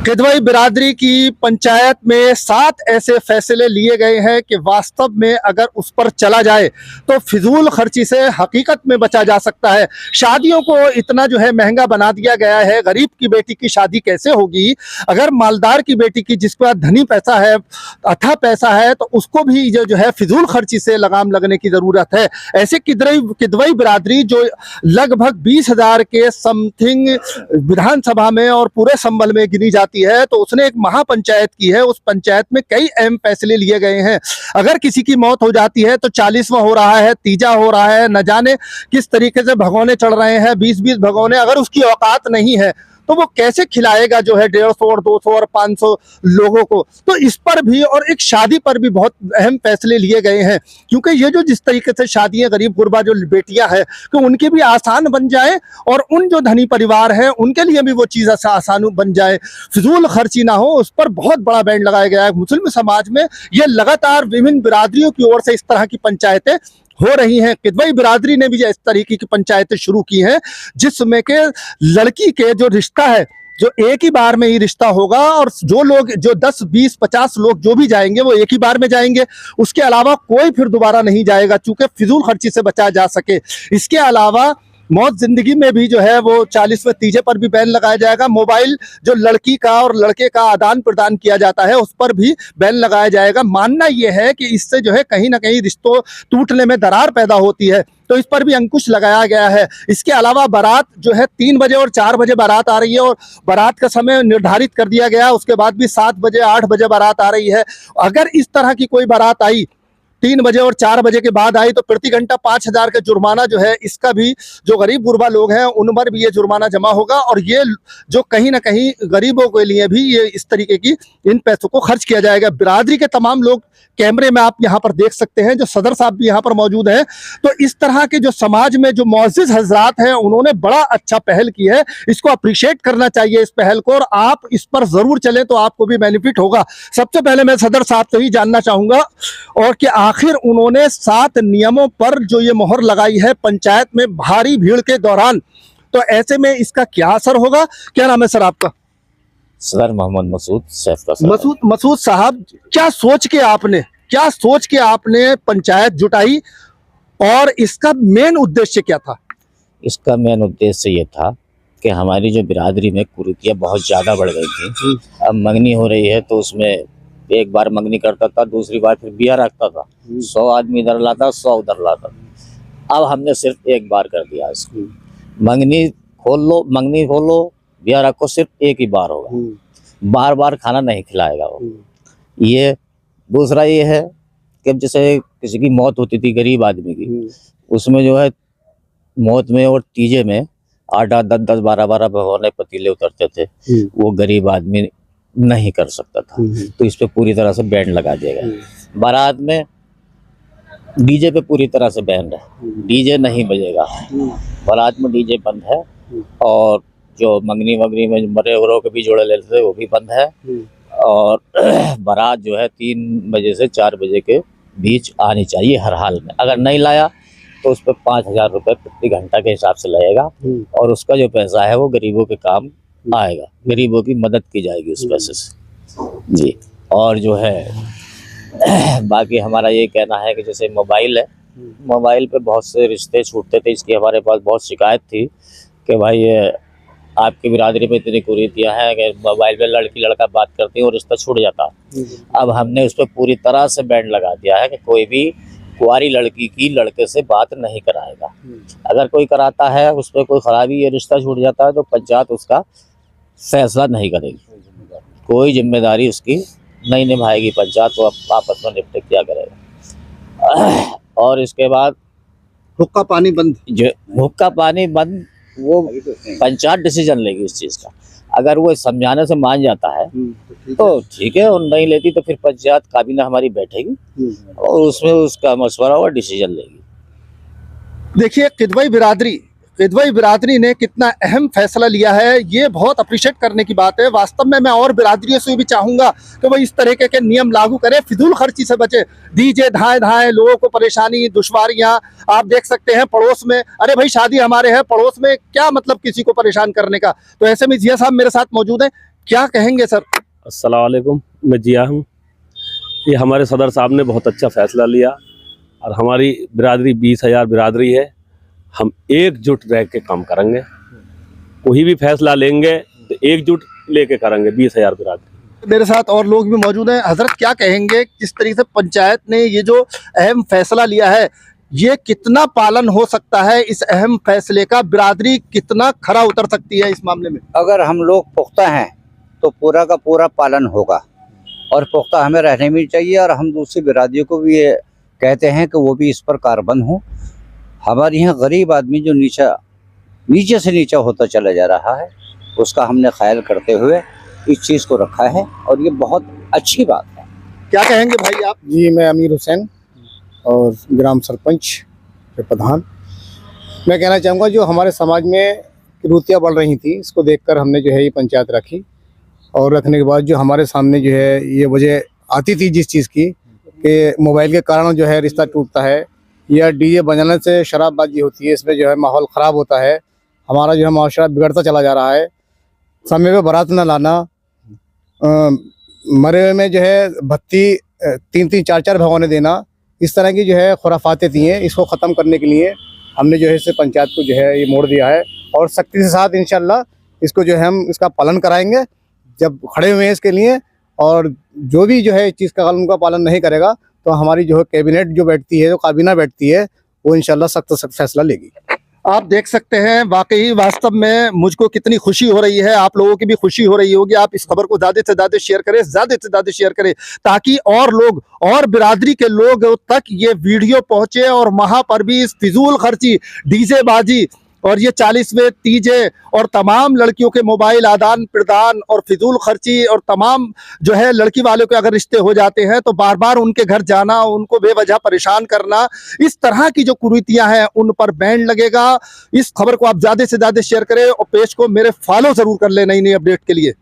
किदवई बिरादरी की पंचायत में 7 ऐसे फैसले लिए गए हैं कि वास्तव में अगर उस पर चला जाए तो फिजूल खर्ची से हकीकत में बचा जा सकता है। शादियों को इतना जो है महंगा बना दिया गया है। गरीब की बेटी की शादी कैसे होगी? अगर मालदार की बेटी की, जिसके पास धनी पैसा है, अथा पैसा है, तो उसको भी जो है फिजूल खर्ची से लगाम लगने की जरूरत है। ऐसे किदवई बिरादरी जो लगभग 20,000 के समथिंग विधानसभा में और पूरे संबल में गिनी जाती है, तो उसने एक महापंचायत की है। उस पंचायत में कई अहम फैसले लिए गए हैं। अगर किसी की मौत हो जाती है तो 40वां हो रहा है, तीजा हो रहा है, न जाने किस तरीके से भगोने चढ़ रहे हैं, 20-20 भगोने। अगर उसकी औकात नहीं है तो वो कैसे खिलाएगा जो है 150 और 200 और 500 लोगों को? तो इस पर भी और एक शादी पर भी बहुत अहम फैसले लिए गए हैं, क्योंकि ये जो जिस तरीके से शादियां गरीब गुरबा जो बेटियां हैं कि उनकी भी आसान बन जाए और उन जो धनी परिवार हैं उनके लिए भी वो चीज़ आसान बन जाए, फिजूल खर्ची ना हो, उस पर बहुत बड़ा बैन लगाया गया है। मुस्लिम समाज में ये लगातार विभिन्न बिरादरियों की ओर से इस तरह की पंचायतें हो रही हैं। किदवई बिरादरी ने भी इस तरीके की पंचायतें शुरू की हैं, जिसमें के लड़की के जो रिश्ता है, जो एक ही बार में ही रिश्ता होगा और जो लोग जो 10, 20, 50 लोग जो भी जाएंगे वो एक ही बार में जाएंगे। उसके अलावा कोई फिर दोबारा नहीं जाएगा, चूंकि फिजूल खर्ची से बचा जा सके। इसके अलावा मौत जिंदगी में भी जो है वो 40वें तीजे पर भी बैन लगाया जाएगा। मोबाइल जो लड़की का और लड़के का आदान प्रदान किया जाता है उस पर भी बैन लगाया जाएगा। मानना यह है कि इससे जो है कहीं ना कहीं रिश्तों टूटने में दरार पैदा होती है, तो इस पर भी अंकुश लगाया गया है। इसके अलावा बारात जो है 3 बजे और 4 बजे बारात आ रही है और बारात का समय निर्धारित कर दिया गया। उसके बाद भी 7 बजे 8 बजे बारात आ रही है। अगर इस तरह की कोई बारात आई 3 बजे और 4 बजे के बाद आई तो प्रति घंटा 5,000 का जुर्माना जो है, इसका भी जो गरीब गुरबा लोग हैं उन पर भी ये जुर्माना जमा होगा। और ये जो कहीं ना कहीं गरीबों के लिए भी ये इस तरीके की इन पैसों को खर्च किया जाएगा। बिरादरी के तमाम लोग कैमरे में आप यहाँ पर देख सकते हैं, जो सदर साहब भी यहाँ पर मौजूद हैं। तो इस तरह के जो समाज में जो मुअज़्ज़िज़ हज़रात हैं उन्होंने बड़ा अच्छा पहल की है, इसको अप्रिशिएट करना चाहिए इस पहल को, और आप इस पर जरूर चलें तो आपको भी बेनिफिट होगा। सबसे पहले मैं सदर साहब से ही जानना चाहूंगा और कि आखिर उन्होंने 7 नियमों पर जो ये मोहर लगाई है पंचायत में भारी भीड़ के दौरान, तो ऐसे में इसका क्या असर होगा? क्या नाम है सर आपका? सर मोहम्मद मसूद सैफ का। मसूद साहब, क्या सोच के आपने पंचायत जुटाई और इसका मेन उद्देश्य क्या था? इसका मेन उद्देश्य ये था कि हमारी जो बिरादरी में कुरीतियाँ बहुत ज़्यादा बढ़ गई थी। अब मंगनी हो रही है तो उसमें एक बार मंगनी करता था, दूसरी बार फिर बिया रखता था। 100 आदमी इधर लाता, 100 उधर लाता। अब हमने सिर्फ एक बार कर दिया इसको। मंगनी खोल लो, बिया रखो, सिर्फ एक ही बार होगा। बार बार खाना नहीं खिलाएगा वो। ये दूसरा ये है कि जैसे किसी की मौत होती थी गरीब आदमी की, उसमें जो है मौत में और तीजे में 8-8, 10-10, 12-12 भगोने पतीले उतरते थे, वो गरीब आदमी नहीं कर सकता था। तो इस पे पूरी तरह से बैन लगा दिया गया। बारात में डीजे पे पूरी तरह से बैन है, डीजे नहीं बजेगा। बारात में डीजे बंद है, और जो मंगनी वगनी में मरे उरों के भी जोड़े लेते थे वो भी बंद है। और बारात जो है 3 बजे से 4 बजे के बीच आनी चाहिए हर हाल में। अगर नहीं लाया तो उस पर 5,000 रुपये प्रति घंटा के हिसाब से लगेगा, और उसका जो पैसा है वो गरीबों के काम आएगा, गरीबों की मदद की जाएगी उस पैसे से जी। और जो है बाकी हमारा ये कहना है कि जैसे मोबाइल है, मोबाइल पे बहुत से रिश्ते छूटते थे। इसकी हमारे पास बहुत शिकायत थी कि भाई ये आपकी बिरादरी में इतनी कुरीतियाँ हैं कि मोबाइल पे लड़की लड़का बात करती है और रिश्ता छूट जाता। अब हमने उस पर पूरी तरह से बैन लगा दिया है कि कोई भी कुंवारी लड़की की लड़के से बात नहीं कराएगा। अगर कोई कराता है, उस पर कोई खराबी या रिश्ता छूट जाता है, तो पंचायत उसका फैसला नहीं करेगी, कोई जिम्मेदारी उसकी नहीं निभाएगी। पंचायत को आपस में निपटे किया करेगा। और इसके बाद हुक्का पानी बंद, वो पंचायत डिसीजन लेगी इस चीज़ का। अगर वो समझाने से मान जाता है तो ठीक है, और नहीं लेती तो फिर पंचायत काबीना हमारी बैठेगी और उसमें उसका मशवरा और डिसीजन लेगी। देखिए, किदवई बिरादरी ने कितना अहम फैसला लिया है, ये बहुत अप्रिशिएट करने की बात है। वास्तव में मैं और बिरादरियों से भी चाहूंगा कि वो इस तरीके के नियम लागू करें, फिजूल खर्ची से बचे। डीजे धाए लोगों को परेशानी, दुश्वारियां आप देख सकते हैं पड़ोस में। अरे भाई, शादी हमारे है, पड़ोस में क्या मतलब किसी को परेशान करने का? तो ऐसे में जिया साहब मेरे साथ मौजूद है। क्या कहेंगे सर? अस्सलाम वालेकुम, मैं जिया हूँ। ये हमारे सदर साहब ने बहुत अच्छा फैसला लिया और हमारी बिरादरी 20,000 बिरादरी है, हम एकजुट रह के काम करेंगे। कोई भी फैसला लेंगे तो एकजुट लेके करेंगे। 20,000 बिरादरी। मेरे साथ और लोग भी मौजूद हैं। हजरत क्या कहेंगे, किस तरीके से पंचायत ने ये जो अहम फैसला लिया है, ये कितना पालन हो सकता है? इस अहम फैसले का बिरादरी कितना खरा उतर सकती है इस मामले में? अगर हम लोग पुख्ता हैं तो पूरा का पूरा पालन होगा और पुख्ता हमें रहने भी चाहिए। और हम दूसरी बिरादरियों को भी ये कहते हैं कि वो भी इस पर कारबंद हों। हमारे यहाँ गरीब आदमी जो नीचे से नीचा होता चला जा रहा है, उसका हमने ख्याल करते हुए इस चीज़ को रखा है और ये बहुत अच्छी बात है। क्या कहेंगे भाई आप? जी, मैं अमीर हुसैन और ग्राम सरपंच के प्रधान। मैं कहना चाहूँगा, जो हमारे समाज में कुरीतियाँ बढ़ रही थी, इसको देखकर हमने जो है ये पंचायत रखी। और रखने के बाद जो हमारे सामने जो है ये वजह आती थी जिस चीज़ की कि मोबाइल के कारण जो है रिश्ता टूटता है, या डीजे बजाने से शराबबाजी होती है, इसमें जो है माहौल ख़राब होता है, हमारा जो है माशरा बिगड़ता चला जा रहा है। समय पे बारात न लाना, मरे हुए में जो है भत्ती 3-3 4-4 भगवाने देना, इस तरह की जो है खुराफातें थी हैं। इसको ख़त्म करने के लिए हमने जो है इस पंचायत को जो है ये मोड़ दिया है और सख्ती के साथ इंशाल्लाह इसको जो है हम इसका पालन कराएंगे जब खड़े हुए हैं इसके लिए। और जो भी जो है इस चीज़ का कानून का पालन नहीं करेगा तो हमारी जो है कैबिनेट जो बैठती है, जो काबीना बैठती है, वो इंशाल्लाह सख्त सख्त फैसला लेगी। आप देख सकते हैं, वाकई वास्तव में मुझको कितनी खुशी हो रही है, आप लोगों की भी खुशी हो रही होगी। आप इस खबर को ज़्यादा से ज़्यादा शेयर करें, ज़्यादा से ज़्यादा शेयर करें, ताकि और लोग और बिरादरी के लोग तक ये वीडियो पहुंचे और वहां पर भी इस फिजूल खर्ची, डीजे बाजी और ये 40वें तीजे और तमाम लड़कियों के मोबाइल आदान प्रदान और फिजूल खर्ची और तमाम जो है लड़की वालों के अगर रिश्ते हो जाते हैं तो बार बार उनके घर जाना, उनको बेवजह परेशान करना, इस तरह की जो कुरीतियां हैं उन पर बैन लगेगा। इस खबर को आप ज़्यादा से ज़्यादा शेयर करें और पेज को मेरे फॉलो ज़रूर कर लें नई नई अपडेट के लिए।